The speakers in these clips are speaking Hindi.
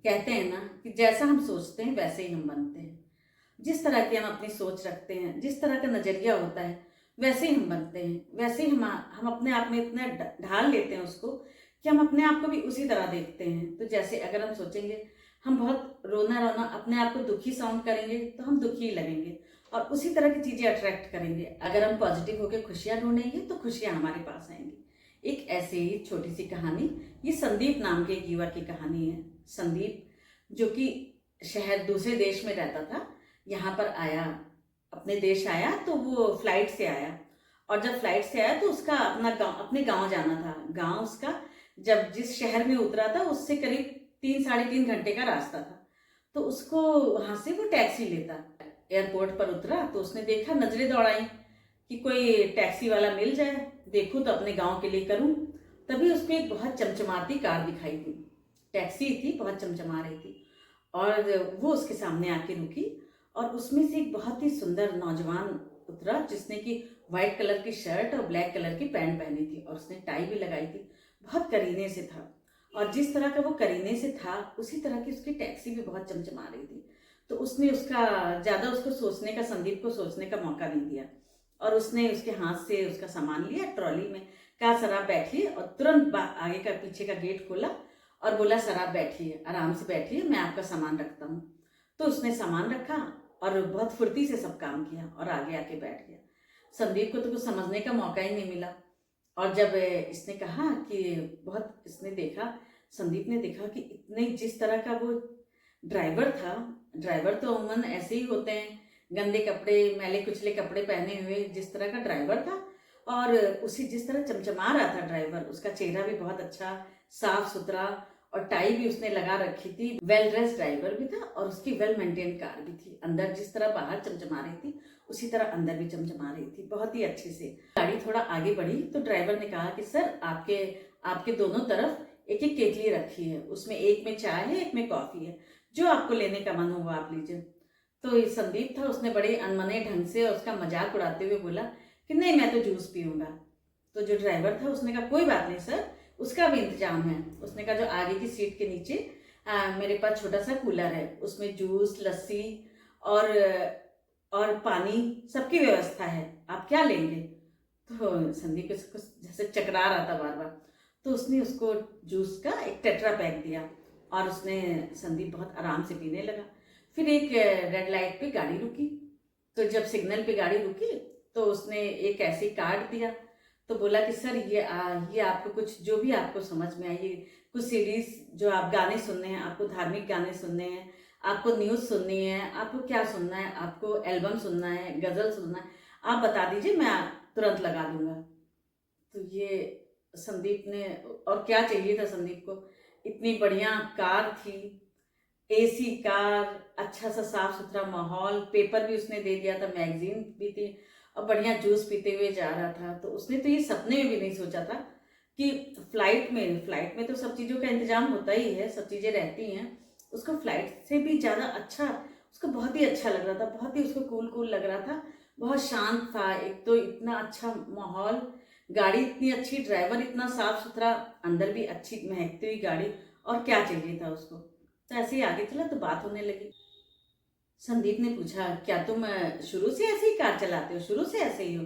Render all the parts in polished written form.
कहते हैं ना कि जैसा हम सोचते हैं वैसे ही हम बनते हैं। जिस तरह की हम अपनी सोच रखते हैं, जिस तरह का नज़रिया होता है, वैसे ही हम बनते हैं। वैसे ही हम अपने आप में इतना ढाल लेते हैं उसको कि हम अपने आप को भी उसी तरह देखते हैं। तो जैसे अगर हम सोचेंगे हम बहुत रोना रोना अपने आप को दुखी साउंड करेंगे तो हम दुखी ही लगेंगे और उसी तरह की चीज़ें अट्रैक्ट करेंगे। अगर हम पॉजिटिव होकर खुशियाँ ढूंढेंगे तो खुशियाँ हमारे पास आएंगी। एक ऐसे ही छोटी सी कहानी, ये संदीप नाम के एक युवक की कहानी है। संदीप जो कि शहर दूसरे देश में रहता था, यहाँ पर आया, अपने देश आया तो वो फ्लाइट से आया। और जब फ्लाइट से आया तो उसका अपने गांव जाना था। गांव उसका जब जिस शहर में उतरा था उससे करीब 3 साढ़े 3 घंटे का रास्ता था। तो उसको वहां से वो टैक्सी लेता। एयरपोर्ट पर उतरा तो उसने देखा, नजरें दौड़ाई कि कोई टैक्सी वाला मिल जाए, देखूं तो अपने गांव के लिए करूं। तभी उसको एक बहुत चमचमाती कार दिखाई दी। टैक्सी थी, बहुत चमचमा रही थी और वो उसके सामने आके रुकी। और उसमें से एक बहुत ही सुंदर नौजवान उतरा जिसने कि वाइट कलर की शर्ट और ब्लैक कलर की पैंट पहनी थी और उसने टाई भी लगाई थी। बहुत करीने से था और जिस तरह का वो करीने से था उसी तरह की उसकी टैक्सी भी बहुत चमचमा रही थी। तो उसने उसका ज़्यादा उसको सोचने का, संदीप को सोचने का मौका नहीं दिया और उसने उसके हाथ से उसका सामान लिया, ट्रॉली में कहा सर आप बैठिए, और तुरंत आगे का पीछे का गेट खोला और बोला सर आप बैठिए, आराम से बैठिए, मैं आपका सामान रखता हूँ। तो उसने सामान रखा और बहुत फुर्ती से सब काम किया और आगे आके बैठ गया। संदीप को तो कुछ समझने का मौका ही नहीं मिला। और जब इसने कहा कि बहुत इसने देखा, संदीप ने देखा कि इतने जिस तरह का वो ड्राइवर था, ड्राइवर तो अमूमन ऐसे ही होते हैं, गंदे कपड़े, मैले कुचले कपड़े पहने हुए, जिस तरह का ड्राइवर था और उसी जिस तरह चमचमा रहा था ड्राइवर, उसका चेहरा भी बहुत अच्छा साफ सुथरा और टाई भी उसने लगा रखी थी। वेल ड्रेस ड्राइवर भी था और उसकी वेल मेंटेन कार भी थी। अंदर जिस तरह बाहर चमचमा रही थी उसी तरह अंदर भी चमचमा रही थी, बहुत ही अच्छे से। गाड़ी थोड़ा आगे बढ़ी तो ड्राइवर ने कहा कि सर आपके आपके दोनों तरफ एक एक केतली रखी है, उसमें एक में चाय है, एक में कॉफी है, जो आपको लेने का मन होगा आप लीजिए। तो ये संदीप था, उसने बड़े अनमने ढंग से और उसका मजाक उड़ाते हुए बोला कि नहीं मैं तो जूस पीऊंगा। तो जो ड्राइवर था उसने कहा कोई बात नहीं सर, उसका भी इंतजाम है। उसने कहा जो आगे की सीट के नीचे मेरे पास छोटा सा कूलर है, उसमें जूस, लस्सी और पानी सबकी व्यवस्था है, आप क्या लेंगे। तो संदीप को जैसे चकरा रहा था बार बार, तो उसने उसको जूस का एक टेट्रा पैक दिया और उसने संदीप बहुत आराम से पीने लगा। फिर एक रेड लाइट पे गाड़ी रुकी, तो जब सिग्नल पे गाड़ी रुकी तो उसने एक ऐसे कार्ड दिया। तो बोला कि सर ये आपको कुछ जो भी आपको समझ में आइए, कुछ सीरीज जो आप गाने सुनने हैं, आपको धार्मिक गाने सुनने हैं, आपको न्यूज़ सुननी है, आपको क्या सुनना है, आपको एल्बम सुनना है, गज़ल सुनना है, आप बता दीजिए मैं तुरंत लगा दूंगा। तो ये संदीप ने, और क्या चाहिए था संदीप को, इतनी बढ़िया कार थी, एसी कार, अच्छा सा साफ सुथरा माहौल, पेपर भी उसने दे दिया था, मैगजीन भी थी और बढ़िया जूस पीते हुए जा रहा था। तो उसने तो ये सपने में भी नहीं सोचा था कि फ्लाइट में तो सब चीज़ों का इंतजाम होता ही है, सब चीज़ें रहती हैं। उसको फ्लाइट से भी ज़्यादा अच्छा, उसको बहुत ही अच्छा लग रहा था, बहुत ही उसको कूल कूल लग रहा था, बहुत शांत था। एक तो इतना अच्छा माहौल, गाड़ी इतनी अच्छी, ड्राइवर इतना साफ सुथरा, अंदर भी अच्छी महकती हुई गाड़ी, और क्या चाहिए था उसको। तो ऐसे ही आगे चला तो बात होने लगी। संदीप ने पूछा क्या तुम शुरू से ऐसे ही कार चलाते हो, शुरू से ऐसे ही हो।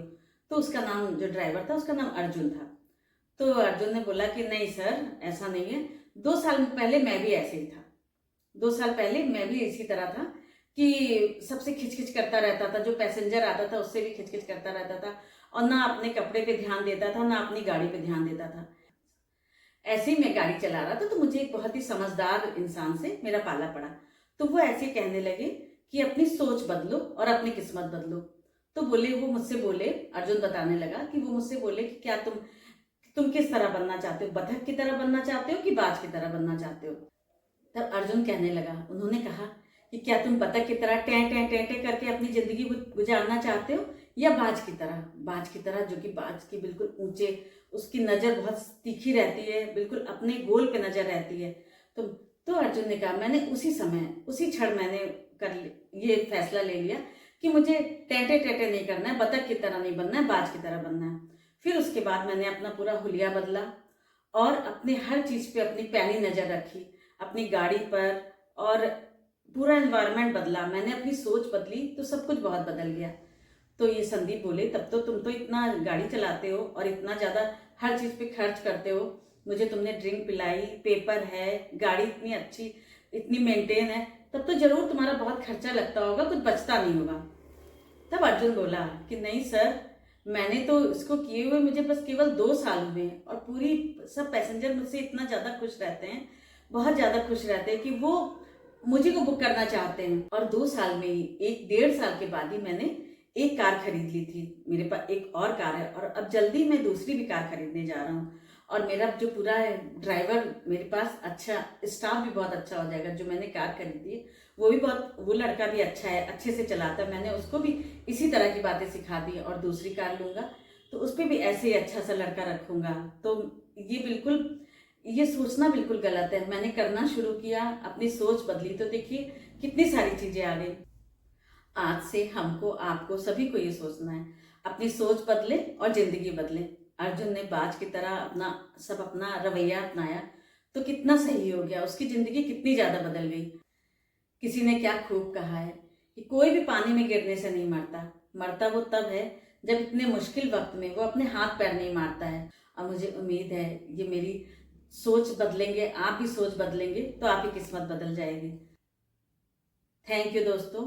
तो उसका नाम, जो ड्राइवर था उसका नाम अर्जुन था। तो अर्जुन ने बोला कि नहीं सर ऐसा नहीं है, 2 साल पहले मैं भी ऐसे ही था, 2 साल पहले मैं भी इसी तरह था कि सबसे खिचखिच करता रहता था, जो पैसेंजर आता था उससे भी खिचखिच करता रहता था और ना अपने कपड़े पे ध्यान देता था ना अपनी गाड़ी पे ध्यान देता था। ऐसे ही मैं गाड़ी चला रहा था तो मुझे एक बहुत ही समझदार इंसान से मेरा पाला पड़ा। तो वो ऐसे कहने लगे कि अपनी सोच बदलो और अपनी किस्मत बदलो। तो बोले, वो मुझसे बोले, अर्जुन बताने लगा कि वो मुझसे बोले कि क्या तुम किस तरह बनना चाहते हो, बतख की तरह बनना चाहते हो कि बाज की तरह बनना चाहते हो। तब अर्जुन कहने लगा, उन्होंने कहा कि क्या तुम बतख की तरह टें टें टें टें करके अपनी जिंदगी गुजारना चाहते हो या बाज की तरह, बाज की तरह जो कि बाज की बिल्कुल ऊंचे, उसकी नज़र बहुत तीखी रहती है, बिल्कुल अपने गोल पे नज़र रहती है। तो अर्जुन ने कहा, मैंने उसी समय उसी क्षण मैंने ये फैसला ले लिया कि मुझे टेंटे टेंटे नहीं करना है, बतख की तरह नहीं बनना है, बाज की तरह बनना है। फिर उसके बाद मैंने अपना पूरा हुलिया बदला और अपने हर चीज़ पे अपनी पैनी नज़र रखी, अपनी गाड़ी पर, और पूरा एनवायरनमेंट बदला, मैंने अपनी सोच बदली तो सब कुछ बहुत बदल गया। तो ये संदीप बोले, तब तो तुम तो इतना गाड़ी चलाते हो और इतना ज़्यादा हर चीज़ पे खर्च करते हो, मुझे तुमने ड्रिंक पिलाई, पेपर है, गाड़ी इतनी अच्छी, इतनी मेंटेन है, तब तो जरूर तुम्हारा बहुत खर्चा लगता होगा, कुछ बचता नहीं होगा। तब अर्जुन बोला कि नहीं सर, मैंने तो इसको किए हुए मुझे बस केवल 2 साल हुए हैं, और पूरी सब पैसेंजर मुझसे इतना ज़्यादा खुश रहते हैं, बहुत ज़्यादा खुश रहते हैं कि वो मुझे को बुक करना चाहते हैं। और 2 साल में ही, 1 डेढ़ साल के बाद ही मैंने एक कार खरीद ली थी। मेरे पास एक और कार है, और अब जल्दी मैं दूसरी भी कार खरीदने जा रहा हूँ। और मेरा जो पूरा ड्राइवर मेरे पास अच्छा, स्टाफ भी बहुत अच्छा हो जाएगा। जो मैंने कार खरीदी है वो भी बहुत, वो लड़का भी अच्छा है, अच्छे से चलाता है। मैंने उसको भी इसी तरह की बातें सिखा दी, और दूसरी कार लूंगा तो उस पर भी ऐसे ही अच्छा सा लड़का रखूंगा। तो ये बिल्कुल, ये सोचना बिल्कुल गलत है। मैंने करना शुरू किया, अपनी सोच बदली, तो देखिए कितनी सारी चीजें आ गई। आज से हमको, आपको, सभी को ये सोचना है, अपनी सोच बदले और जिंदगी बदले। अर्जुन ने बाज की तरह अपना रवैया अपनाया तो कितना सही हो गया, उसकी जिंदगी कितनी ज्यादा बदल गई। किसी ने क्या खूब कहा है कि कोई भी पानी में गिरने से नहीं मरता, मरता वो तब है जब इतने मुश्किल वक्त में वो अपने हाथ पैर नहीं मारता है। और मुझे उम्मीद है ये मेरी सोच बदलेंगे, आप भी सोच बदलेंगे तो आपकी किस्मत बदल जाएगी। थैंक यू दोस्तों,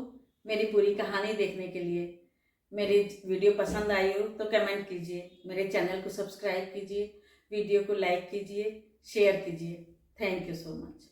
मेरी पूरी कहानी देखने के लिए। मेरी वीडियो पसंद आई हो तो कमेंट कीजिए, मेरे चैनल को सब्सक्राइब कीजिए, वीडियो को लाइक कीजिए, शेयर कीजिए। Thank you so much.